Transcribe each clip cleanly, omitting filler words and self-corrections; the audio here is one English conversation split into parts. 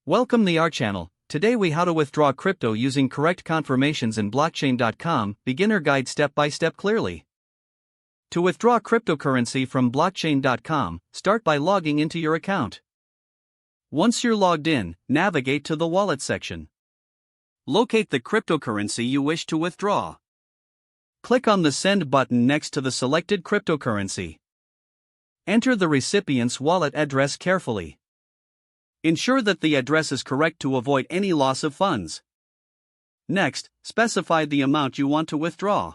Welcome to our channel. Today we how to withdraw crypto using correct confirmations in blockchain.com, beginner guide step by step clearly. To withdraw cryptocurrency from blockchain.com, start by logging into your account. Once you're logged in, navigate to the wallet section. Locate the cryptocurrency you wish to withdraw. Click on the send button next to the selected cryptocurrency. Enter the recipient's wallet address carefully. Ensure that the address is correct to avoid any loss of funds. Next, specify the amount you want to withdraw.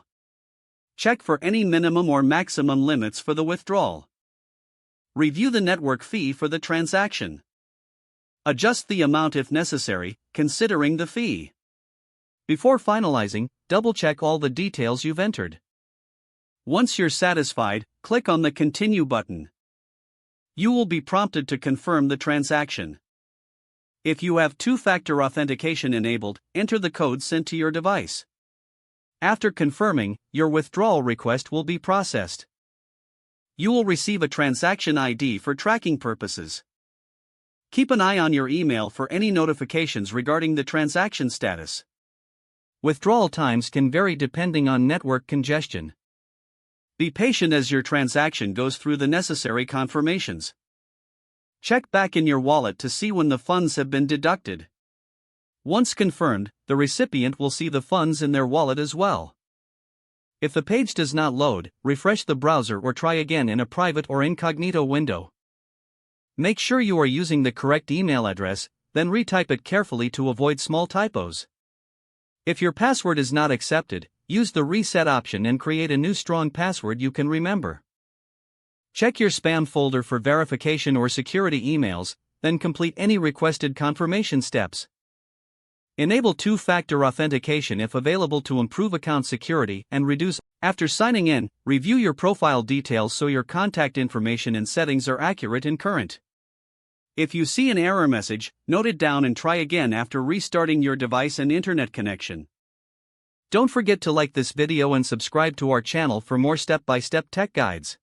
Check for any minimum or maximum limits for the withdrawal. Review the network fee for the transaction. Adjust the amount if necessary, considering the fee. Before finalizing, double-check all the details you've entered. Once you're satisfied, click on the Continue button. You will be prompted to confirm the transaction. If you have two-factor authentication enabled, enter the code sent to your device. After confirming, your withdrawal request will be processed. You will receive a transaction ID for tracking purposes. Keep an eye on your email for any notifications regarding the transaction status. Withdrawal times can vary depending on network congestion. Be patient as your transaction goes through the necessary confirmations. Check back in your wallet to see when the funds have been deducted. Once confirmed, the recipient will see the funds in their wallet as well. If the page does not load, refresh the browser or try again in a private or incognito window. Make sure you are using the correct email address, then retype it carefully to avoid small typos. If your password is not accepted, use the reset option and create a new strong password you can remember. Check your spam folder for verification or security emails, then complete any requested confirmation steps. Enable two-factor authentication if available to improve account security and reduce. After signing in, review your profile details so your contact information and settings are accurate and current. If you see an error message, note it down and try again after restarting your device and internet connection. Don't forget to like this video and subscribe to our channel for more step-by-step tech guides.